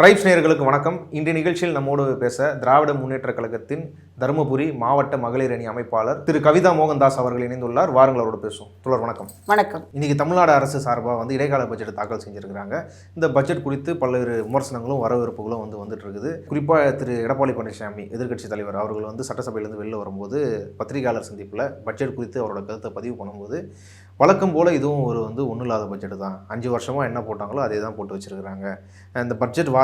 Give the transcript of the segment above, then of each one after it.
Tribes நேயர்களுக்கு வணக்கம். இன்றைய நிகழ்ச்சியில் நம்மோடு பேச திராவிட முன்னேற்ற கழகத்தின் தருமபுரி மாவட்ட மகளிர் அணி அமைப்பாளர் திரு கவிதா மோகன்தாஸ் அவர்கள் இணைந்துள்ளார். வாருங்கள் அவரோடு பேசுவோம். தொடர் வணக்கம். வணக்கம். இன்னைக்கு தமிழ்நாடு அரசு சார்பாக இடைக்கால பட்ஜெட் தாக்கல் செஞ்சிருக்கிறாங்க. இந்த பட்ஜெட் குறித்து பல்வேறு விமர்சனங்களும் வரவேற்புகளும் வந்துட்டு இருக்குது. குறிப்பாக திரு எடப்பாடி பழனிசாமி எதிர்க்கட்சி தலைவர் அவர்கள் சட்டசபையிலிருந்து வெளில வரும்போது பத்திரிகையாளர் சந்திப்பில் பட்ஜெட் குறித்து அவரோட கருத்தை பதிவு பண்ணும்போது வழக்கம் போல் இதுவும் ஒரு ஒன்றும் இல்லாத பட்ஜெட்டு தான், 5 வருஷமாக என்ன போட்டாங்களோ அதே தான் போட்டு வச்சுருக்கிறாங்க, இந்த பட்ஜெட்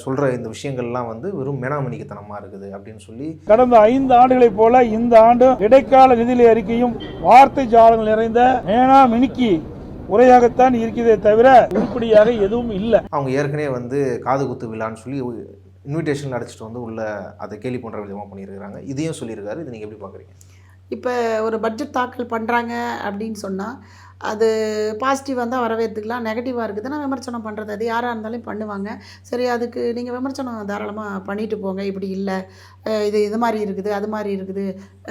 சொல்கிற இந்த விஷயங்கள்லாம் வெறும் மேனாமணிக்குத்தனமாக இருக்குது அப்படின்னு சொல்லி கடந்த 5 ஆண்டுகளைப் போல இந்த ஆண்டு இடைக்கால நிதிநிலை அறிக்கையும் வார்த்தை ஜாலங்கள் நிறைந்த மேனாமினிக்கு உரையாகத்தான் இருக்கிறதே தவிர உருப்படியாக எதுவும் இல்லை. அவங்க ஏற்கனவே காது குத்து விழான்னு சொல்லி இன்விடேஷன் அடிச்சுட்டு உள்ள அதை கேலி பண்ணுற விதமாக பண்ணியிருக்கிறாங்க. இதையும் சொல்லியிருக்காரு. இது நீங்கள் எப்படி பார்க்குறீங்க? இப்போ ஒரு பட்ஜெட் தாக்கல் பண்ணுறாங்க அப்படின்னு சொன்னால் அது பாசிட்டிவாக இருந்தால் வரவேற்றுக்கலாம், நெகட்டிவாக இருக்குதுன்னா விமர்சனம் பண்ணுறது அது யாராக இருந்தாலும் பண்ணுவாங்க. சரி, அதுக்கு நீங்கள் விமர்சனம் தாராளமாக பண்ணிட்டு போங்க. இப்படி இல்லை, இது மாதிரி இருக்குது, அது மாதிரி இருக்குது.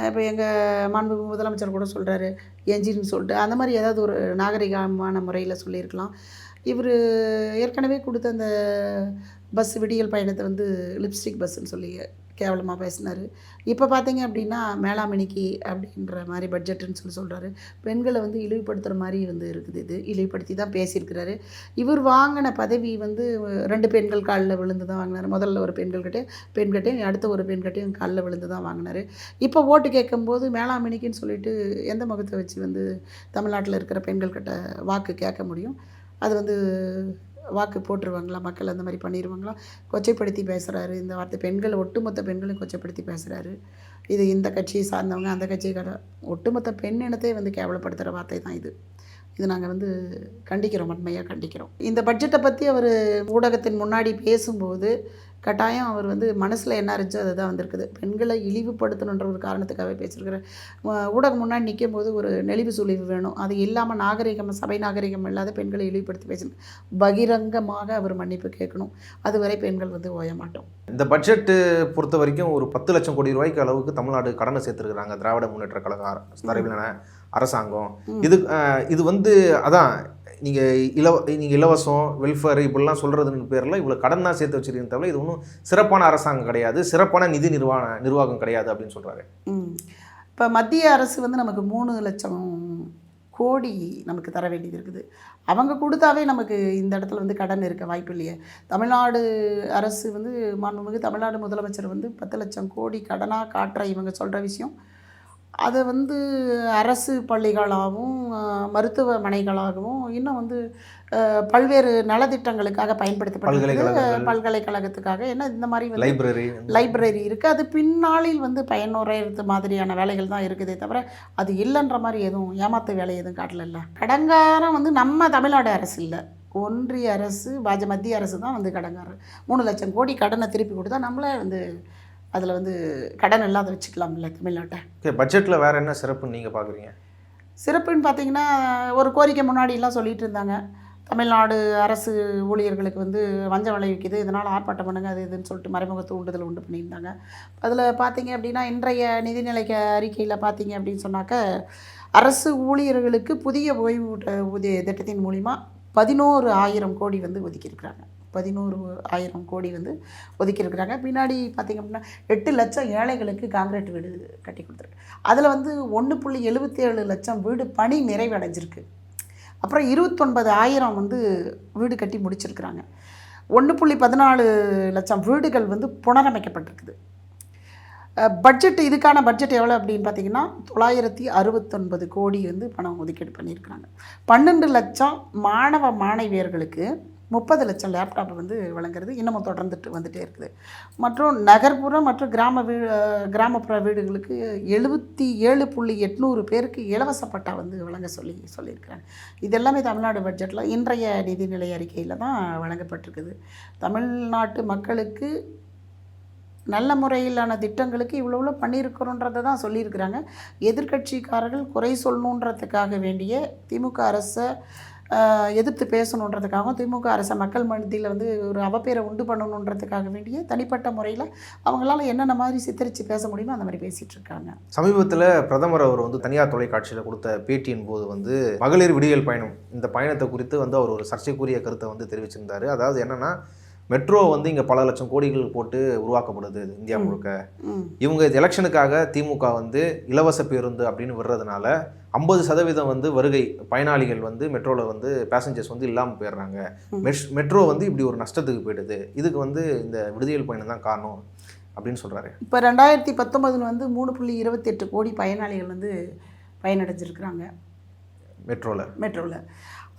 இப்போ எங்கள் மாண்பு முதலமைச்சர் கூட சொல்கிறாரு என்ஜின்னு சொல்லிட்டு, அந்த மாதிரி ஏதாவது ஒரு நாகரிகமான முறையில் சொல்லியிருக்கலாம். இவர் ஏற்கனவே கொடுத்த அந்த பஸ் விடியல் பயணத்தை லிப்ஸ்டிக் பஸ்ஸுன்னு சொல்லி கேவலமாக பேசினார். இப்போ பார்த்தீங்க அப்படின்னா மேலாமணிக்கு அப்படின்ற மாதிரி பட்ஜெட்டுன்னு சொல்கிறாரு. பெண்களை இழிவுபடுத்துகிற மாதிரி இருக்குது. இது இழிவுபடுத்தி தான் பேசியிருக்கிறாரு. இவர் வாங்கின பதவி 2 பெண்கள் காலில் விழுந்து தான் வாங்கினார். முதல்ல ஒரு பெண்கிட்டையும் அடுத்த ஒரு பெண்கிட்டையும் காலில் விழுந்து தான் வாங்கினார். இப்போ ஓட்டு கேட்கும்போது மேலாமணிக்குன்னு சொல்லிட்டு எந்த முகத்தை வச்சு தமிழ்நாட்டில் இருக்கிற பெண்கள்கிட்ட வாக்கு கேட்க முடியும்? அது வாக்கு போட்டுருவாங்களா? மக்கள் அந்த மாதிரி பண்ணிடுவாங்களா? கொச்சைப்படுத்தி பேசுகிறாரு. இந்த வார்த்தை பெண்கள், ஒட்டுமொத்த பெண்களையும் கொச்சைப்படுத்தி பேசுகிறாரு. இது இந்த கட்சியை சார்ந்தவங்க அந்த கட்சியை ஒட்டுமொத்த பெண் இனத்தை கேவலப்படுத்துகிற வார்த்தை தான் இது. நாங்கள் கண்டிக்கிறோம், வன்மையாக கண்டிக்கிறோம். இந்த பட்ஜெட்டை பற்றி அவர் ஊடகத்தின் முன்னாடி பேசும்போது கட்டாயம் அவர் மனசில் என்ன இருந்துச்சோ அது தான் வந்திருக்குது. பெண்களை இழிவுபடுத்தணுன்ற ஒரு காரணத்துக்காகவே பேசியிருக்கிற ஊடகம் முன்னாடி நிற்கும் போது ஒரு நெளிவு சுழிவு வேணும். அது இல்லாமல் நாகரிகம், சபை நாகரிகம் இல்லாத பெண்களை இழிவுபடுத்தி பேசணும். பகிரங்கமாக அவர் மன்னிப்பு கேட்கணும். அதுவரை பெண்கள் ஓய மாட்டோம். இந்த பட்ஜெட்டு பொறுத்த வரைக்கும் ஒரு 10 லட்சம் கோடி ரூபாய்க்கு அளவுக்கு தமிழ்நாடு கடனை சேர்த்துருக்குறாங்க திராவிட முன்னேற்ற கழக தலைமையிலான அரசாங்கம். இது அதான் நீங்கள் இலவசம் வெல்ஃபேர் இப்படிலாம் சொல்கிறதுன்னு பேரில் இவ்வளோ கடன் தான் சேர்த்து வச்சுருக்கீங்க தவிர இது ஒன்றும் சிறப்பான அரசாங்கம் கிடையாது, சிறப்பான நிதி நிர்வாகம் கிடையாது அப்படின்னு சொல்கிறாரு. இப்போ மத்திய அரசு நமக்கு 3 லட்சம் கோடி நமக்கு தர வேண்டியது இருக்குது. அவங்க கொடுத்தாவே நமக்கு இந்த இடத்துல கடன் இருக்க வாய்ப்பு இல்லையே. தமிழ்நாடு அரசு மாண்புமிகு தமிழ்நாடு முதலமைச்சர் 10 லட்சம் கோடி கடனாக காட்டுற இவங்க சொல்கிற விஷயம் அதை அரசு பள்ளிகளாகவும் மருத்துவமனைகளாகவும் இன்னும் பல்வேறு நலத்திட்டங்களுக்காக பயன்படுத்தப்படுகிறது. பல்கலைக்கழகத்துக்காக இந்த மாதிரி லைப்ரரி இருக்குது. அது பின்னாளில் பயனுறையிறது மாதிரியான வேலைகள் தான் இருக்குதே தவிர அது இல்லைன்ற மாதிரி எதுவும் ஏமாத்து வேலை எதுவும் காட்டல. கடங்காரம் நம்ம தமிழ்நாடு அரசு இல்லை, ஒன்றிய அரசு மத்திய அரசு தான் கடங்காரம். 3 லட்சம் கோடி கடனை திருப்பி கொடுத்தா நம்மளே அதில் கடன் இல்லாத வச்சுக்கலாம்ல தமிழ்நாட்டை. பட்ஜெட்டில் வேறு என்ன சிறப்புன்னு நீங்கள் பார்க்குறீங்க? சிறப்புன்னு பார்த்தீங்கன்னா, ஒரு கோரிக்கை முன்னாடிலாம் சொல்லிகிட்டு இருந்தாங்க, தமிழ்நாடு அரசு ஊழியர்களுக்கு வஞ்சம் விளைவிக்குது, இதனால் ஆர்ப்பாட்டம் பண்ணுங்க அது இதுன்னு சொல்லிட்டு மறைமுக தூண்டுதல் உண்டு பண்ணியிருந்தாங்க. அதில் பார்த்தீங்க அப்படின்னா இன்றைய நிதிநிலை அறிக்கையில் பார்த்தீங்க அப்படின்னு சொன்னாக்க அரசு ஊழியர்களுக்கு புதிய ஓய்வூதிய திட்டத்தின் மூலிமா 11,000 கோடி ஒதுக்கியிருக்கிறாங்க. 11,000 கோடி ஒதுக்கியிருக்கிறாங்க. பின்னாடி பார்த்திங்க அப்படின்னா 8 லட்சம் ஏழைகளுக்கு காங்கிரீட் வீடு கட்டி கொடுத்துருக்கு. அதில் 1.77 லட்சம் வீடு பணி நிறைவடைஞ்சிருக்கு. அப்புறம் 29,000 வீடு கட்டி முடிச்சிருக்கிறாங்க. 1.14 லட்சம் வீடுகள் புனரமைக்கப்பட்டிருக்குது. இதுக்கான பட்ஜெட் எவ்வளோ அப்படின்னு பார்த்தீங்கன்னா 969 கோடி பணம் ஒதுக்கீடு பண்ணியிருக்கிறாங்க. 12 லட்சம் மாணவியர்களுக்கு 30 லட்சம் லேப்டாப் வழங்குறது இன்னமும் தொடர்ந்துட்டு வந்துகிட்டே இருக்குது. மற்றும் நகர்ப்புற மற்றும் கிராமப்புற வீடுகளுக்கு 77.800 பேருக்கு இலவச பட்டா வழங்க சொல்லியிருக்கிறாங்க. இது எல்லாமே தமிழ்நாடு பட்ஜெட்டில் இன்றைய நிதிநிலை அறிக்கையில் தான் வழங்கப்பட்டிருக்குது. தமிழ்நாட்டு மக்களுக்கு நல்ல முறையிலான திட்டங்களுக்கு இவ்வளோ பண்ணியிருக்கிறோன்றதை தான் சொல்லியிருக்கிறாங்க. எதிர்கட்சிக்காரர்கள் குறை சொல்லணுன்றதுக்காக வேண்டிய திமுக அரசை எதிர்த்து பேசணுன்றதுக்காகவும் திமுக அரசை மக்கள் மத்தியில் ஒரு அவப்பேரை உண்டு பண்ணணுன்றதுக்காக வேண்டிய தனிப்பட்ட முறையில் அவங்களால என்னென்ன மாதிரி சித்தரித்து பேச முடியுமோ அந்த மாதிரி பேசிகிட்டு இருக்காங்க. சமீபத்தில் பிரதமர் அவர் தனியார் தொலைக்காட்சியில் கொடுத்த பேட்டியின் போது மகளிர் விடியல் பயணம் இந்த பயணத்தை குறித்து அவர் ஒரு சர்ச்சைக்குரிய கருத்தை தெரிவிச்சிருந்தார். அதாவது என்னென்னா மெட்ரோ வந்து இங்கே பல லட்சம் கோடிகள் போட்டு உருவாக்கப்படுது இந்தியா முழுக்க. ம் இவங்க எலெக்ஷனுக்காக திமுக வந்து இலவச பேருந்து அப்படின்னு விடுறதுனால 50% வந்து வருகை பயனாளிகள் வந்து மெட்ரோவில் வந்து பேசஞ்சர்ஸ் வந்து இல்லாமல் போயிடுறாங்க. மெட்ரோ வந்து இப்படி ஒரு நஷ்டத்துக்கு போயிடுது. இதுக்கு வந்து இந்த விடுதிகள் பயணம் தான் காரணம் அப்படின்னு சொல்கிறாரு. இப்போ 2019 வந்து 3.28 கோடி பயனாளிகள் வந்து பயனடைஞ்சிருக்கிறாங்க மெட்ரோவில்.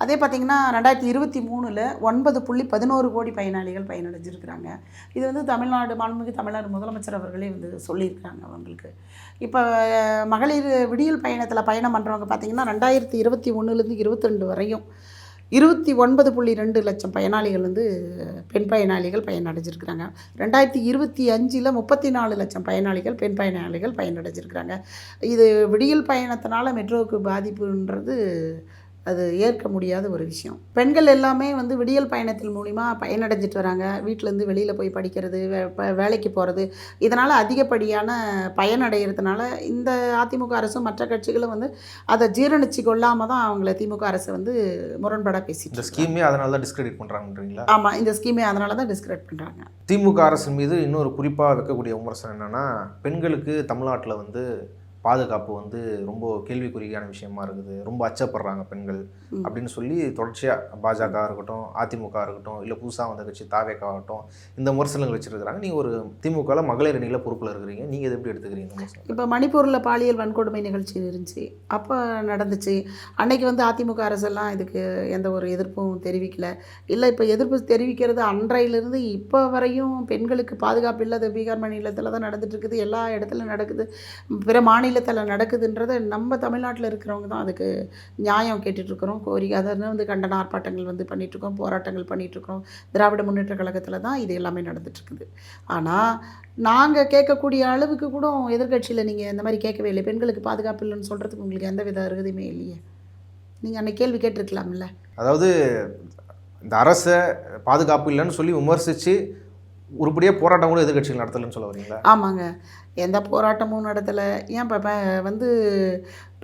அதே பார்த்திங்கன்னா 2023 9.11 கோடி பயனாளிகள் பயனடைஞ்சிருக்கிறாங்க. இது வந்து மாண்புமிகு தமிழ்நாடு முதலமைச்சர் அவர்களே வந்து சொல்லியிருக்கிறாங்க அவங்களுக்கு. இப்போ மகளிர் விடியல் பயணத்தில் பயணம் பண்ணுறவங்க பார்த்திங்கன்னா 2021 22 வரையும் 29.2 லட்சம் பயனாளிகள் வந்து பெண் பயனாளிகள் பயனடைஞ்சிருக்கிறாங்க. 2025 34 லட்சம் பெண் பயனாளிகள் பயனடைஞ்சிருக்கிறாங்க. இது விடியல் பயணத்தினால மெட்ரோவுக்கு பாதிப்புன்றது அது ஏற்க முடியாத ஒரு விஷயம். பெண்கள் எல்லாமே வந்து விடியல் பயணத்தின் மூலிமா பயனடைஞ்சிட்டு வராங்க. வீட்டிலேருந்து வெளியில் போய் படிக்கிறது, வேலைக்கு போகிறது, இதனால் அதிகப்படியான பயனடைகிறதுனால இந்த அதிமுக அரசும் மற்ற திமுக வந்து அதை ஜீரணிச்சு கொள்ளாமல் தான் அவங்கள திமுக அரசு வந்து முரண்பட பேசிட்டு இந்த ஸ்கீமே அதனால தான் டிஸ்கிரெடிட் பண்ணுறாங்கன்றீங்களா? ஆமாம், இந்த ஸ்கீமே அதனால தான் டிஸ்கிரெடிட் பண்ணுறாங்க. திமுக அரசு மீது இன்னொரு குறிப்பாக வைக்கக்கூடிய விமர்சனம் என்னென்னா, பெண்களுக்கு தமிழ்நாட்டில் வந்து பாதுகாப்பு வந்து ரொம்ப கேள்விக்குறியான விஷயமா இருக்குது, ரொம்ப அச்சப்படுறாங்க பெண்கள் அப்படின்னு சொல்லி தொடர்ச்சியாக பாஜக இருக்கட்டும், அதிமுக இருக்கட்டும், இல்லை புதுசாக வந்த கட்சி தாவேகா ஆகட்டும், இந்த விமர்சனங்கள் வச்சுருக்கிறாங்க. நீங்கள் ஒரு திமுகவில் மகளிர் அணியில் பொறுப்பில் இருக்கிறீங்க, நீங்கள் இதை எப்படி எடுத்துக்கிறீங்க? இப்போ மணிப்பூரில் பாலியல் வன்கொடுமை நிகழ்ச்சி இருந்துச்சு, அப்போ நடந்துச்சு. அன்னைக்கு வந்து அதிமுக அரசெல்லாம் இதுக்கு எந்த ஒரு எதிர்ப்பும் தெரிவிக்கலை. இல்லை இப்போ எதிர்ப்பு தெரிவிக்கிறது அன்றையிலிருந்து இப்போ வரையும் பெண்களுக்கு பாதுகாப்பு இல்லாத பீகார் மாநிலத்தில் தான் நடந்துட்டு இருக்குது, எல்லா இடத்துலையும் நடக்குது, பிற மாநிலத்தில் நடக்குதுன்றதை நம்ம தமிழ்நாட்டில் இருக்கிறவங்க தான் அதுக்கு நியாயம் கேட்டுட்ருக்குறோம். கோரிக்கை அதை வந்து கண்டன ஆர்ப்பாட்டங்கள் வந்து பண்ணிகிட்ருக்கோம், போராட்டங்கள் பண்ணிகிட்ருக்கோம். திராவிட முன்னேற்ற கழகத்தில் தான் இது எல்லாமே நடந்துட்டுருக்குது. ஆனால் நாங்கள் கேட்கக்கூடிய அளவுக்கு கூட எதிர்கட்சியில் நீங்கள் இந்த மாதிரி கேட்கவே இல்லை. பெண்களுக்கு பாதுகாப்பு இல்லைன்னு சொல்கிறதுக்கு உங்களுக்கு எந்த வித அருகதையுமே இல்லையே. நீங்கள் அன்றைக்கி கேள்வி கேட்டிருக்கலாம்ல. அதாவது இந்த அரசை பாதுகாப்பு இல்லைன்னு சொல்லி விமர்சித்து உருப்படியாக போராட்டம் கூட எதிர்கட்சிகள் நடத்தலைன்னு சொல்ல வரீங்களா? ஆமாங்க, எந்த போராட்டமும் நடத்தலை. ஏன் இப்போ வந்து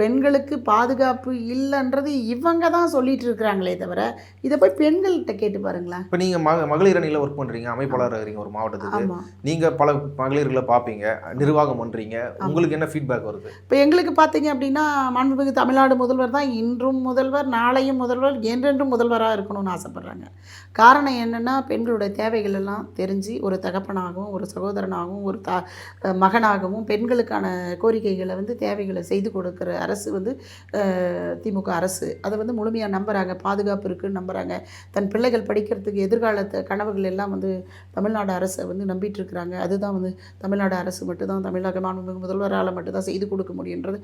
பெண்களுக்கு பாதுகாப்பு இல்லைன்றது இவங்க தான் சொல்லிட்டு இருக்கிறாங்களே தவிர இதை போய் பெண்கள்கிட்ட கேட்டு பாருங்களேன். இப்போ நீங்கள் மகளிர் அணியில் ஒர்க் பண்ணுறீங்க, அமைப்பாளர் இருக்கிறீங்க ஒரு மாவட்டத்துக்கு, நீங்கள் பல மகளிர்களை பார்ப்பீங்க, நிர்வாகம் பண்ணுறீங்க, உங்களுக்கு என்ன ஃபீட்பேக் வருது? இப்போ எங்களுக்கு பார்த்தீங்க அப்படின்னா மாண்புமிகு தமிழ்நாடு முதல்வர் தான் இன்றும் முதல்வர், நாளையும் முதல்வர், என்றென்றும் முதல்வராக இருக்கணும்னு ஆசைப்பட்றாங்க. காரணம் என்னென்னா பெண்களுடைய தேவைகள் எல்லாம் தெரிஞ்சு ஒரு தகப்பனாகவும் ஒரு சகோதரனாகவும் ஒரு மகனாகவும் பெண்களுக்கான கோரிக்கைகளை வந்து தேவைகளை செய்து கொடுக்குற அரசு வந்து திமுக அரசு. அதை வந்து முழுமையாக நம்புகிறாங்க, பாதுகாப்பு இருக்குதுன்னு நம்புகிறாங்க. தன் பிள்ளைகள் படிக்கிறதுக்கு எதிர்காலத்தை கனவுகள் எல்லாம் வந்து தமிழ்நாடு அரசை வந்து நம்பிட்டு இருக்கிறாங்க. அதுதான் வந்து தமிழ்நாடு அரசு மட்டும்தான், தமிழக மாண்புமிகு முதல்வரால் மட்டும்தான் செய்து கொடுக்க முடியுன்றது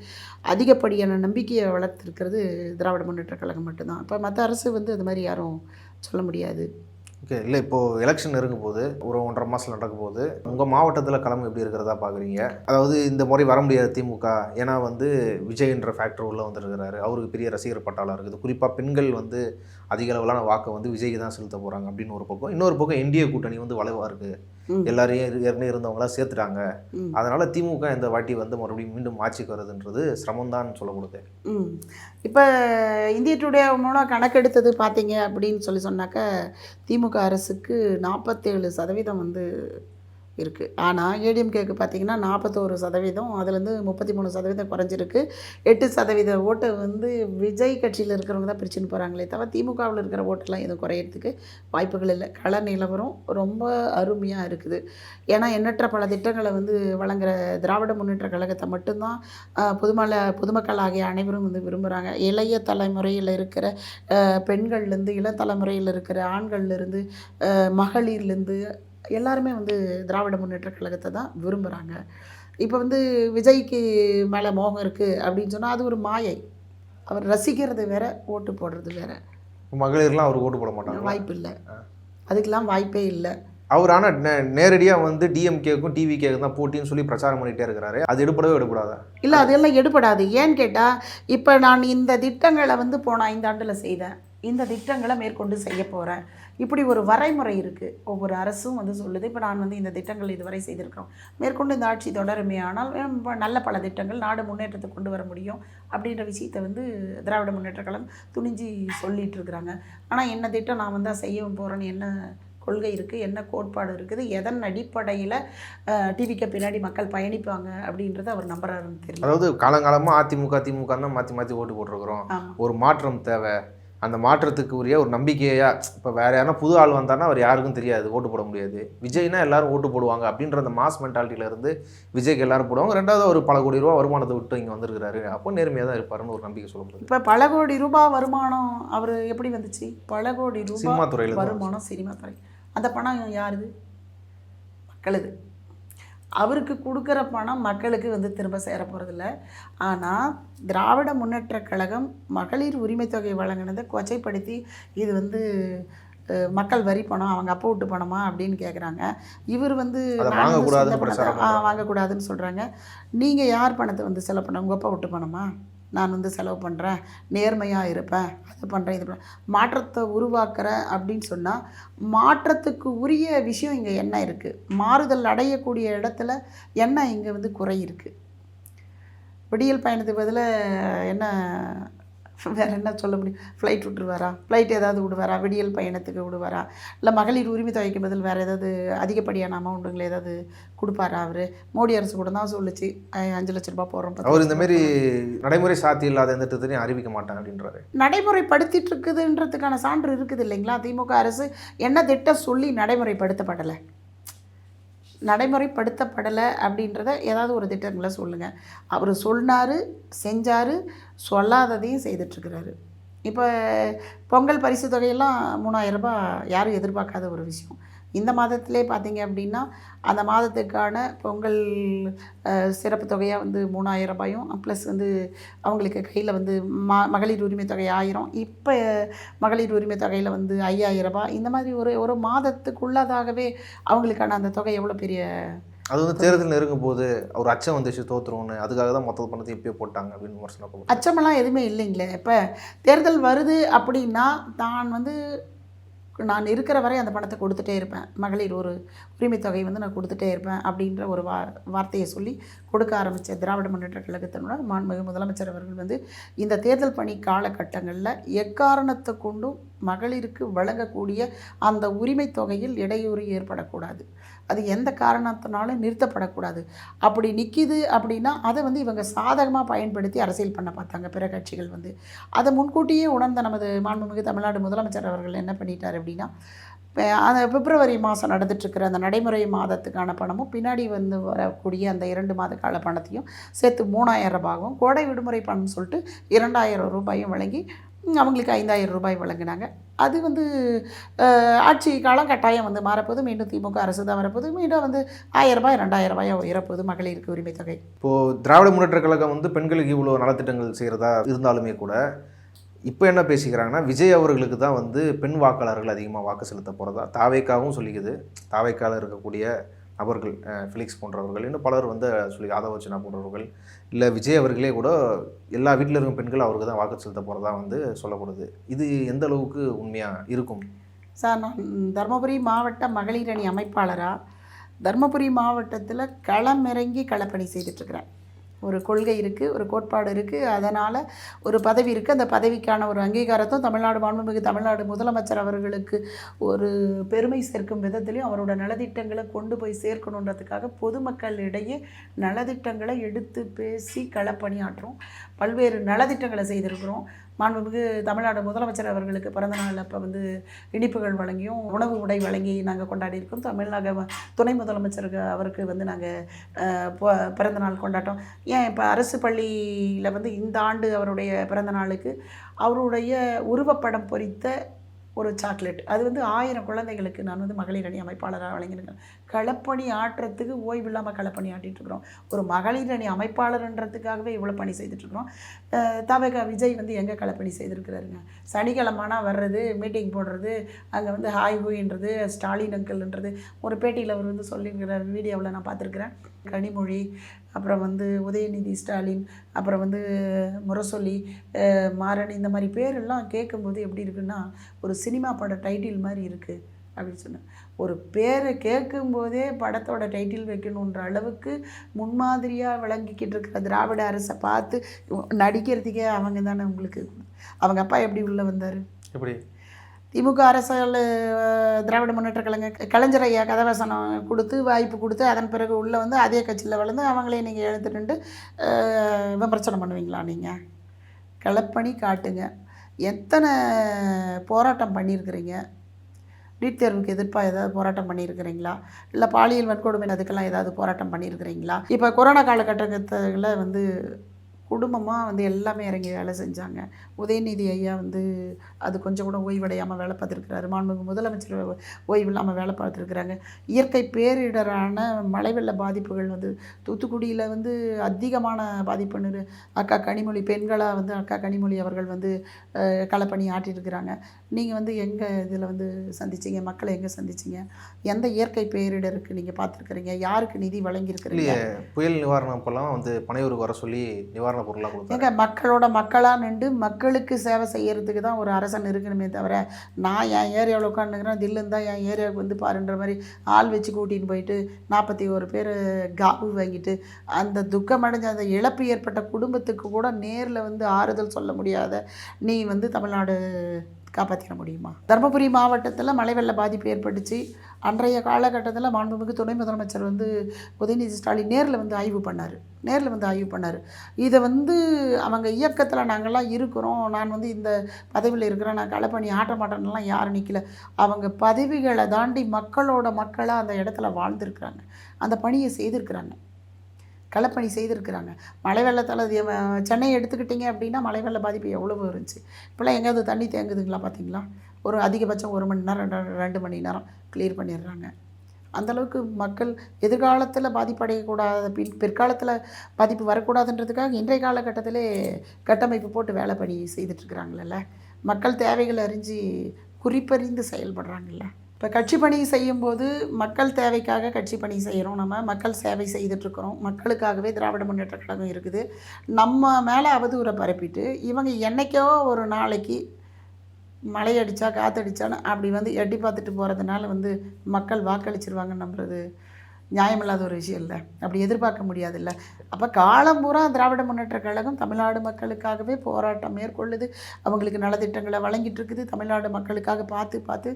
அதிகப்படியான நம்பிக்கையை வளர்த்துருக்கிறது திராவிட முன்னேற்ற கழகம் மட்டும்தான். இப்போ மற்ற அரசு வந்து அது மாதிரி யாரும் சொல்ல முடியாது. ஓகே, இல்லை இப்போது எலெக்ஷன் இருக்கும்போது ஒரு 1.5 மாதம் நடக்கும் போது உங்கள் மாவட்டத்தில் களம் எப்படி இருக்கிறதா பார்க்குறீங்க? அதாவது இந்த முறை வர முடியாது திமுக, ஏன்னா வந்து விஜய்ன்ற ஃபேக்டர் உள்ளே வந்துருக்கிறாரு, அவருக்கு பெரிய ரசிகர் பட்டாளம் இருக்குது, குறிப்பாக பெண்கள் வந்து அதிக அளவிலான வாக்கை வந்து விஜய்க்கு தான் செலுத்த போகிறாங்க அப்படின்னு ஒரு பக்கம். இன்னொரு பக்கம் என்டிஏ கூட்டணி வந்து வலுவாக இருக்குது, எல்லாரையும் ஏற்கனவே இருந்தவங்களாம் சேர்த்துட்டாங்க, அதனால் திமுக இந்த வாட்டி வந்து மறுபடியும் மீண்டும் ஆட்சிக்கு வருதுன்றது சிரமம்தான் சொல்லப்படுது. இப்போ இந்திய டுடே மூலம் கணக்கெடுத்தது பார்த்தீங்க அப்படின்னு சொன்னாக்க திமுக அரசுக்கு 47% வந்து இருக்குது. ஆனால் ஏடிஎம்கேக்கு பார்த்திங்கன்னா 41%, அதுலேருந்து 33% குறைஞ்சிருக்கு. 8% ஓட்டை வந்து விஜய் கட்சியில் இருக்கிறவங்க தான் பிரிச்சுன்னு போகிறாங்களே தவிர திமுகவில் இருக்கிற ஓட்டெல்லாம் எதுவும் குறையிறதுக்கு வாய்ப்புகள் இல்லை. கள நிலவரம் ரொம்ப அருமையாக இருக்குது. ஏன்னா எண்ணற்ற பல திட்டங்களை வந்து வழங்குகிற திராவிட முன்னேற்ற கழகத்தை மட்டும்தான் பொதுமக்கள் ஆகிய அனைவரும் வந்து விரும்புகிறாங்க. இளைய தலைமுறையில் இருக்கிற பெண்கள்லேருந்து இளம் தலைமுறையில் இருக்கிற ஆண்கள்லேருந்து மகளிர்லேருந்து எல்லாருமே வந்து திராவிட முன்னேற்ற கழகத்தை தான் விரும்புகிறாங்க. இப்போ வந்து விஜய்க்கு மேலே மோகம் இருக்குது அப்படின்னு சொன்னால் அது ஒரு மாயை. அவர் ரசிக்கிறது வேற, ஓட்டு போடுறது வேற. மகளிர்லாம் அவர் ஓட்டு போட மாட்டாங்க, வாய்ப்பு இல்லை, அதுக்கெல்லாம் வாய்ப்பே இல்லை. அவர் ஆனால் நேரடியாக வந்து டிஎம்கேக்கும் டிவிகேக்கும் தான் போட்டின்னு சொல்லி பிரச்சாரம் பண்ணிகிட்டே இருக்கிறாரு. அது எடுபடாதா? இல்லை, அதெல்லாம் எடுபடாது. ஏன்னு கேட்டால் இப்போ நான் இந்த திட்டங்களை வந்து போன 5 ஆண்டில் செய்தேன், இந்த திட்டங்களை மேற்கொண்டு செய்ய போகிறேன், இப்படி ஒரு வரைமுறை இருக்குது. ஒவ்வொரு அரசும் வந்து சொல்லுது, இப்போ நான் வந்து இந்த திட்டங்கள் இதுவரை செய்திருக்கிறோம், மேற்கொண்டு இந்த ஆட்சி தொடருமே ஆனால் நல்ல பல திட்டங்கள் நாடு முன்னேற்றத்தை கொண்டு வர முடியும் அப்படின்ற விஷயத்தை வந்து திராவிட முன்னேற்ற கழகம் துணிஞ்சு சொல்லிகிட்டு இருக்கிறாங்க. ஆனால் என்ன திட்டம் நான் வந்து செய்யவும் போகிறேன்னு என்ன கொள்கை இருக்குது, என்ன கோட்பாடு இருக்குது, எதன் அடிப்படையில் டிவிக்கு பின்னாடி மக்கள் பயணிப்பாங்க அப்படின்றத அவர் நம்புறாருன்னு தெரியல. அதாவது காலங்காலமாக அதிமுக திமுக தான் மாற்றி மாற்றி ஓட்டு போட்டிருக்கிறோம். ஆமாம். ஒரு மாற்றம் தேவை. அந்த மாற்றத்துக்கு உரிய ஒரு நம்பிக்கையாக இப்போ வேறு யாரா புது ஆள் வந்தார்னா அவர் யாருக்கும் தெரியாது, ஓட்டு போட முடியாது. விஜய்னா எல்லாரும் ஓட்டு போடுவாங்க அப்படின்ற அந்த மாஸ் மென்டாலிட்டியிலேருந்து விஜய்க்கு எல்லாரும் போடுவாங்க. ரெண்டாவது ஒரு பல கோடி ரூபா வருமானத்தை விட்டு இங்கே வந்திருக்கிறாரு, அப்போ நேர்மையாக தான் இருப்பாருன்னு ஒரு நம்பிக்கை சொல்லப்படுது. இப்போ பல கோடி ரூபாய் வருமானம் அவர் எப்படி வந்துச்சு? பல கோடி சினிமா ரூபாய் துறையில் வருமானம் சினிமா துறை. அந்த பணம் யாருது? மக்களுது. அவருக்கு கொடுக்குற பணம் மக்களுக்கு வந்து திரும்ப சேர போகிறதில்ல. ஆனால் திராவிட முன்னேற்றக் கழகம் மகளிர் உரிமை தொகை வழங்கினதை கொச்சைப்படுத்தி இது வந்து மக்கள் வரி பணம், அவங்க அப்பா விட்டு பணமா அப்படின்னு கேட்குறாங்க. இவர் வந்து வாங்கக்கூடாதுன்னு சொல்கிறாங்க. நீங்கள் யார் பணத்தை வந்து செலவு பண்ண? உங்கள் அப்பா விட்டு பணமா? நான் வந்து செலவு பண்ணுறேன், நேர்மையாக இருப்பேன், அது பண்ணுறேன், இது பண்ணுறேன், மாற்றத்தை உருவாக்குறேன் அப்படின்னு சொன்னால் மாற்றத்துக்கு உரிய விஷயம் இங்கே என்ன இருக்குது? மாறுதல் அடையக்கூடிய இடத்துல என்ன இங்கே வந்து குறை இருக்குது? விடியல் பயணத்துக்கு பதிலாக என்ன வேறு என்ன சொல்ல முடியும்? ஃப்ளைட் விட்டுருவாரா? ஃப்ளைட் ஏதாவது விடுவாரா? விடியல் பயணத்துக்கு விடுவாரா? இல்லை மகளிர் உரிமை தொகைக்கு பதில் வேறு ஏதாவது அதிகப்படியான அமௌண்ட்டுங்களை ஏதாவது கொடுப்பாரா? அவர் மோடி அரசு கூட தான் சொல்லிச்சு 5 லட்ச ரூபா போடுறோம். அவர் இந்தமாரி நடைமுறை சாத்தி இல்லாத எந்த திட்டத்தையும் அறிவிக்க மாட்டாங்க அப்படின்றாரு. நடைமுறைப்படுத்திட்டு இருக்குதுன்றதுக்கான சான்று இருக்குது இல்லைங்களா? திமுக அரசு என்ன திட்டம் சொல்லி நடைமுறைப்படுத்தப்படலை? நடைமுறைப்படுத்தப்படலை அப்படின்றத ஏதாவது ஒரு திட்டங்களை சொல்லுங்கள். அவர் சொன்னார், செஞ்சார், சொல்லாததையும் செய்துட்ருக்கிறாரு. இப்போ பொங்கல் பரிசு தொகையெல்லாம் 3000 ரூபாய் யாரும் எதிர்பார்க்காத ஒரு விஷயம். இந்த மாதத்திலே பார்த்தீங்க அப்படின்னா அந்த மாதத்துக்கான பொங்கல் சிறப்பு தொகையாக வந்து 3000 ரூபாயும் ப்ளஸ் வந்து அவங்களுக்கு கையில் வந்து மகளிர் உரிமை தொகை 1000, இப்போ மகளிர் உரிமை தொகையில் வந்து 5000 ரூபாய், இந்த மாதிரி ஒரு மாதத்துக்குள்ளதாகவே அவங்களுக்கான அந்த தொகை எவ்வளோ பெரிய. அது வந்து தேர்தல் நெருங்கும் போது ஒரு அச்சம் வந்துச்சு தோற்றுருவோன்னு, அதுக்காக தான் மொத்த பணத்தை இப்பயே போட்டாங்க அப்படின்னு விமர்சனம். அச்சமெல்லாம் எதுவுமே இல்லைங்களே. இப்போ தேர்தல் வருது அப்படின்னா தான் வந்து நான் இருக்கிற வரை அந்த பணத்தை கொடுத்துட்டே இருப்பேன், மகளிர் ஒரு உரிமை தொகை வந்து நான் கொடுத்துட்டே இருப்பேன் அப்படின்ற ஒரு வார்த்தையை சொல்லி கொடுக்க ஆரம்பித்த திராவிட முன்னேற்ற கழகத்தினோட மாண்புமிகு முதலமைச்சர் அவர்கள் வந்து இந்த தேர்தல் பணி காலகட்டங்களில் எக்காரணத்தை கொண்டும் மகளிருக்கு வழங்கக்கூடிய அந்த உரிமை தொகையில் இடையூறு ஏற்படக்கூடாது, அது எந்த காரணத்தினாலும் நிறுத்தப்படக்கூடாது. அப்படி நிற்கிது அப்படின்னா அதை வந்து இவங்க சாதகமாக பயன்படுத்தி அரசியல் பண்ண பார்த்தாங்க பிற கட்சிகள் வந்து. அதை முன்கூட்டியே உணர்ந்த நமது மாண்புமிகு தமிழ்நாடு முதலமைச்சர் அவர்கள் என்ன பண்ணிட்டார் அப்படின்னா, அந்த பிப்ரவரி மாதம் நடந்துட்டுருக்கிற அந்த நடைமுறை மாதத்துக்கான பணமும் பின்னாடி வந்து வரக்கூடிய அந்த 2 மாத கால பணத்தையும் சேர்த்து 3000 ரூபாயும் கோடை விடுமுறை பணம்னு சொல்லிட்டு 2000 ரூபாயும் வழங்கி அவங்களுக்கு 5000 ரூபாய் வழங்கினாங்க. அது வந்து ஆட்சி காலம் கட்டாயம் வந்து மாறப்போது, மீண்டும் திமுக அரசு தான் வரப்போது, மீண்டும் வந்து 1000 ரூபாய் 2000 ரூபாய் உயரப்போது மகளிருக்கு உரிமை தொகை. இப்போது திராவிட முன்னேற்ற கழகம் வந்து பெண்களுக்கு இவ்வளோ நலத்திட்டங்கள் செய்கிறதா இருந்தாலுமே கூட இப்போ என்ன பேசிக்கிறாங்கன்னா விஜய் அவர்களுக்கு தான் வந்து பெண் வாக்காளர்கள் அதிகமாக வாக்கு செலுத்த போகிறதா தாவேக்காவும் சொல்லிக்குது. தாவேக்காவில் இருக்கக்கூடிய நபர்கள் ஃபிலிக்ஸ் போன்றவர்கள் இன்னும் பலர் வந்து சொல்லி ஆதவர்ச்சனா போன்றவர்கள், இல்லை விஜய் அவர்களே கூட எல்லா வீட்டில் இருக்கும் பெண்கள் அவருக்கு தான் வாக்கு செலுத்த போகிறதா வந்து சொல்லப்படுது. இது எந்த அளவுக்கு உண்மையாக இருக்கும்? சார், நான் தருமபுரி மாவட்ட மகளிர் அணி அமைப்பாளராக தருமபுரி மாவட்டத்தில் களமிறங்கி களப்பணி செய்துட்ருக்கிறேன். ஒரு கொள்கை இருக்குது, ஒரு கோட்பாடு இருக்குது, அதனால் ஒரு பதவி இருக்குது. அந்த பதவிக்கான ஒரு அங்கீகாரத்தும் தமிழ்நாடு மாண்புமிகு தமிழ்நாடு முதலமைச்சர் அவர்களுக்கு ஒரு பெருமை சேர்க்கும் விதத்திலையும் அவரோட நலத்திட்டங்களை கொண்டு போய் சேர்க்கணுன்றதுக்காக பொதுமக்களிடையே நலத்திட்டங்களை எடுத்து பேசி களப்பணியாற்றும். பல்வேறு நலத்திட்டங்களை செய்திருக்கிறோம். மாண்புமிகு தமிழ்நாடு முதலமைச்சர் அவர்களுக்கு பிறந்தநாள் அப்போ வந்து இனிப்புகள் வழங்கியும் உணவு உடை வழங்கி நாங்கள் கொண்டாடியிருக்கோம். தமிழ்நாடு துணை முதலமைச்சருக்கு அவருக்கு வந்து நாங்கள் பிறந்தநாள் கொண்டாட்டோம். ஏன் இப்போ அரசு பள்ளியில் வந்து இந்த ஆண்டு அவருடைய பிறந்தநாளுக்கு அவருடைய உருவப்படம் பொறித்த ஒரு சாக்லேட், அது வந்து 1000 குழந்தைகளுக்கு நான் வந்து மகளிர் அணி அமைப்பாளராக வழங்கியிருக்கேன். களப்பணி ஆட்டுறதுக்கு ஓய்வு இல்லாமல் களப்பணி ஆட்டிகிட்ருக்குறோம். ஒரு மகளிர் அணி அமைப்பாளர்ன்றதுக்காகவே இவ்வளோ பணி செய்துட்ருக்குறோம். தவக விஜய் வந்து எங்கே களப்பணி செய்திருக்கிறாருங்க? சனிக்கிழமைனா வர்றது, மீட்டிங் போடுறது, அங்கே வந்து ஹாய் ஹூயின்றது, ஸ்டாலின் அங்கிள்ன்றது. ஒரு பேட்டியில் அவர் வந்து சொல்லியிருக்கிற வீடியோவில் நான் பார்த்துருக்குறேன். கனிமொழி, அப்புறம் வந்து உதயநிதி ஸ்டாலின், அப்புறம் வந்து முரசொலி, மாறன், இந்த மாதிரி பேரெல்லாம் கேட்கும்போது எப்படி இருக்குன்னா ஒரு சினிமா பட டைட்டில் மாதிரி இருக்குது அப்படின்னு சொன்னேன். ஒரு பேரை கேட்கும்போதே படத்தோட டைட்டில் வைக்கணுன்ற அளவுக்கு முன்மாதிரியாக விளங்கிக்கிட்டு இருக்கிற திராவிட அரசை பார்த்து நடிக்கிறதுக்கே அவங்க தானே உங்களுக்கு. அவங்க அப்பா எப்படி உள்ளே வந்தார்? எப்படி திமுக அரசால் திராவிட முன்னேற்ற கழக கலைஞர் ஐயா கதவசனம் கொடுத்து வாய்ப்பு கொடுத்து அதன் பிறகு உள்ளே வந்து அதே கட்சியில் வளர்ந்து அவங்களே நீங்கள் எழுத்துட்டு விமர்சனம் பண்ணுவீங்களா? நீங்கள் களப்பணி காட்டுங்க. எத்தனை போராட்டம் பண்ணியிருக்கிறீங்க? நீட் தேர்வுக்கு எதிர்ப்பாக ஏதாவது போராட்டம் பண்ணியிருக்கிறீங்களா? இல்லை பாலியல் வன்கொடுமை அதுக்கெல்லாம் ஏதாவது போராட்டம் பண்ணியிருக்கிறீங்களா? இப்போ கொரோனா காலகட்டத்தில் வந்து குடும்பமாக வந்து எல்லாமே இறங்கி வேலை செஞ்சாங்க. உதயநிதி ஐயா வந்து அது கொஞ்சம் கூட ஓய்வடையாமல் வேலை பார்த்துருக்குறாரு. மாண்புமிகு முதலமைச்சர் ஓய்வு இல்லாமல் வேலை பார்த்துருக்குறாங்க. இயற்கை பேரிடரான மழை வெள்ள பாதிப்புகள் வந்து தூத்துக்குடியில் வந்து அதிகமான பாதிப்புன்னு அக்கா கனிமொழி பெண்களாக வந்து அக்கா கனிமொழி அவர்கள் வந்து களப்பணி ஆட்டியிருக்கிறாங்க. நீங்கள் வந்து எங்கே இதில் வந்து சந்திச்சிங்க? மக்களை எங்கே சந்திச்சிங்க? எந்த இயற்கை பேரிடருக்கு நீங்கள் பார்த்துருக்குறீங்க? யாருக்கு நிதி வழங்கியிருக்கிறீங்க? புயல் நிவாரணம் அப்போல்லாம் வந்து பனையூருக்கு வர சொல்லி நிவாரண பொருளாக கொடுத்தாங்க. எங்க மக்களோட மக்களாக நின்று மக்களுக்கு சேவை செய்யறதுக்கு தான் ஒரு அரசன் இருக்கணுமே தவிர, நான் என் ஏரியாவில் உட்காந்துக்கிறேன், தில்லுன்னு தான் என் ஏரியாவுக்கு வந்து பாருன்ற மாதிரி ஆள் வச்சு கூட்டின்னு போயிட்டு 41 பேர் காப்பு வாங்கிட்டு அந்த துக்கமடைஞ்ச அந்த இழப்பு ஏற்பட்ட குடும்பத்துக்கு கூட நேரில் வந்து ஆறுதல் சொல்ல முடியாத நீ வந்து தமிழ்நாடு காப்பாற்றிட முடியுமா? தருமபுரி மாவட்டத்தில் மழை வெள்ள பாதிப்பு ஏற்பட்டுச்சு. அன்றைய காலகட்டத்தில் மாண்புமிகு துணை முதலமைச்சர் வந்து உதயநிதி ஸ்டாலின் நேரில் வந்து ஆய்வு பண்ணார். இதை வந்து அவங்க இயக்கத்தில் நாங்கள்லாம் இருக்கிறோம், நான் வந்து இந்த பதவியில் இருக்கிறேன், நான் களப்பணி ஆட்ட மாட்டேன்லாம் யாரும் நிற்கல. அவங்க பதவிகளை தாண்டி மக்களோட மக்களாக அந்த இடத்துல வாழ்ந்துருக்குறாங்க, அந்த பணியை செய்திருக்கிறாங்க, களப்பணி செய்திருக்கிறாங்க. மழை வெள்ளத்தால் சென்னை எடுத்துக்கிட்டிங்க அப்படின்னா மழை வெள்ள பாதிப்பு எவ்வளவு இருந்துச்சு. இப்போலாம் எங்கேயாவது தண்ணி தேங்குதுங்களா? பார்த்தீங்களா? ஒரு அதிகபட்சம் 1 மணி நேரம் 2 மணி நேரம் கிளியர் பண்ணிடுறாங்க. அந்தளவுக்கு மக்கள் எதிர்காலத்தில் பாதிப்படையக்கூடாத பிற்காலத்தில் பாதிப்பு வரக்கூடாதுன்றதுக்காக இன்றைய காலகட்டத்திலே கட்டமைப்பு போட்டு வேலை பணி செய்துட்ருக்குறாங்கள. மக்கள் தேவைகளை அறிஞ்சு குறிப்பறிந்து செயல்படுறாங்கல்ல. இப்போ கட்சி பணி செய்யும்போது மக்கள் தேவைக்காக கட்சி பணி செய்கிறோம், நம்ம மக்கள் சேவை செய்துட்ருக்குறோம், மக்களுக்காகவே திராவிட முன்னேற்ற கழகம் இருக்குது. நம்ம மேலே அவதூறை பரப்பிட்டு இவங்க என்றைக்கோ ஒரு நாளைக்கு மழை அடித்தா காற்றடிச்சான்னு அப்படி வந்து எட்டி பார்த்துட்டு போகிறதுனால வந்து மக்கள் வாக்களிச்சிருவாங்கன்னு நம்புறது நியாயமில்லாத ஒரு விஷயம் இல்லை. அப்படி எதிர்பார்க்க முடியாதுல்ல. அப்போ காலம் பூரா திராவிட முன்னேற்ற கழகம் தமிழ்நாடு மக்களுக்காகவே போராட்டம் மேற்கொள்ளுது, அவங்களுக்கு நலத்திட்டங்களை வழங்கிட்டு இருக்குது. தமிழ்நாடு மக்களுக்காக பார்த்து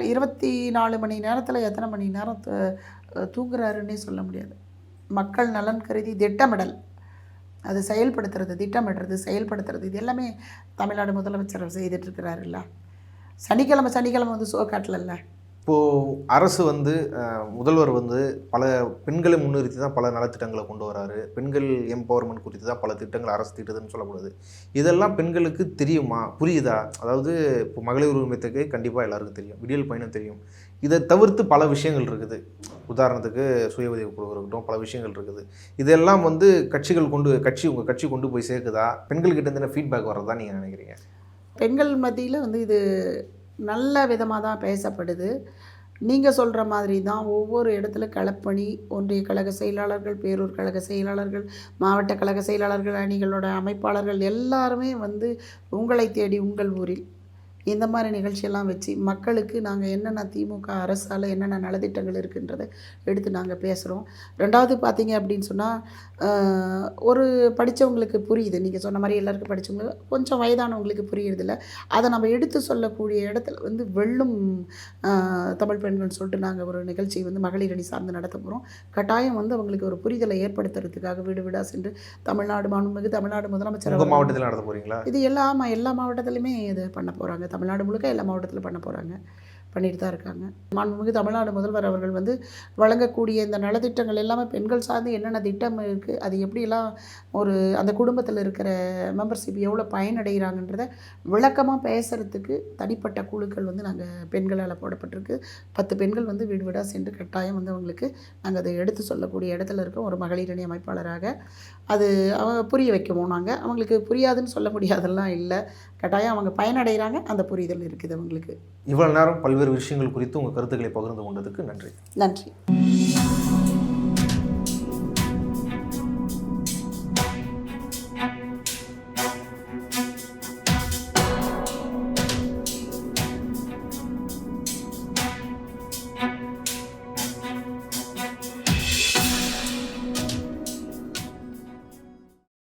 24 மணி நேரத்தில் எத்தனை மணி நேரம் தூங்குறாருன்னே சொல்ல முடியாது. மக்கள் நலன் கருதி திட்டமிடல், அது திட்டமிடுறது செயல்படுத்துறது இது எல்லாமே தமிழ்நாடு முதலமைச்சர் செய்துட்ருக்கிறாருல்ல. சனிக்கிழமை வந்து ஷோ காட்டலல்ல. இப்போது அரசு வந்து முதல்வர் வந்து பல பெண்களை முன்னிறுத்தி தான் பல நலத்திட்டங்களை கொண்டு வராரு. பெண்கள் எம்பவர்மெண்ட் குறித்து தான் பல திட்டங்கள் அரசு திட்டதுன்னு சொல்லப்படுது. இதெல்லாம் பெண்களுக்கு தெரியுமா, புரியுதா? அதாவது இப்போ மகளிர் உரிமைத்துக்கு கண்டிப்பாக எல்லாருக்கும் தெரியும், விடியல் பயணம் தெரியும். இதை தவிர்த்து பல விஷயங்கள் இருக்குது. உதாரணத்துக்கு சுய உதவி குழு இருக்கட்டும், பல விஷயங்கள் இருக்குது. இதெல்லாம் வந்து உங்கள் கட்சி கொண்டு போய் சேர்க்குதா? பெண்கள்கிட்ட இருந்து ஃபீட்பேக் வர்றதா நீங்கள் நினைக்கிறீங்க? பெண்கள் மத்தியில் வந்து இது நல்ல விதமாக தான் பேசப்படுது. நீங்கள் சொல்கிற மாதிரி தான் ஒவ்வொரு இடத்துல களப்பணி, ஒன்றிய கழக செயலாளர்கள், பேரூர் கழக செயலாளர்கள், மாவட்ட கழக செயலாளர்கள், அணிகளோட அமைப்பாளர்கள் எல்லாருமே வந்து உங்களை தேடி உங்கள் ஊரில் இந்த மாதிரி நிகழ்ச்சியெல்லாம் வச்சு மக்களுக்கு நாங்கள் என்னென்ன திமுக அரசால் என்னென்ன நலத்திட்டங்கள் இருக்குன்றதை எடுத்து நாங்கள் பேசுகிறோம். ரெண்டாவது பார்த்தீங்க அப்படின்னு சொன்னால் ஒரு படித்தவங்களுக்கு புரியுது, நீங்கள் சொன்ன மாதிரி எல்லாருக்கும் படித்தவங்களுக்கு கொஞ்சம் வயதானவங்களுக்கு புரியுறதில்ல. அதை நம்ம எடுத்து சொல்லக்கூடிய இடத்துல வந்து வெள்ளும் தமிழ் பெண்கள் சொல்லிட்டு நாங்கள் ஒரு நிகழ்ச்சி வந்து மகளிர் அணி சார்ந்து நடத்த போகிறோம். கட்டாயம் வந்து அவங்களுக்கு ஒரு புரிதலை ஏற்படுத்துறதுக்காக வீடு வீடாக சென்று தமிழ்நாடு முதலமைச்சர் மாவட்டத்தில் நடத்த போகிறீங்களா? இது எல்லா மாவட்டத்திலுமே இது பண்ண போகிறாங்க. தமிழ்நாடு முழுக்க எல்லா மாவட்டத்திலும் பண்ண போகிறாங்க, பண்ணிட்டு தான் இருக்காங்க. மாண்புமிகு தமிழ்நாடு முதல்வர் அவர்கள் வந்து வழங்கக்கூடிய இந்த நலத்திட்டங்கள் எல்லாமே பெண்கள் சார்ந்து என்னென்ன திட்டம் இருக்குது, அது எப்படியெல்லாம் ஒரு அந்த குடும்பத்தில் இருக்கிற மெம்பர்ஷிப் எவ்வளோ பயனடைகிறாங்கன்றத விளக்கமாக பேசுகிறதுக்கு தனிப்பட்ட குழுக்கள் வந்து நாங்கள் பெண்களால் போடப்பட்டிருக்கு. 10 பெண்கள் வந்து வீடு வீடாக சென்று கட்டாயம் வந்து அவங்களுக்கு நாங்கள் அதை எடுத்து சொல்லக்கூடிய இடத்துல இருக்கோம். ஒரு மகளிர் அணி அமைப்பாளராக அது அவங்க புரிய வைக்குவோம். நாங்கள் அவங்களுக்கு புரியாதுன்னு சொல்ல முடியாதெல்லாம் இல்லை, கட்டாயம் அவங்க பயனடைகிறாங்க, அந்த புரிதல் இருக்குது அவங்களுக்கு. இவ்வளோ நேரம் பல்வேறு விஷயங்கள் குறித்து உங்கள் கருத்துக்களை பகிர்ந்து கொண்டதுக்கு நன்றி.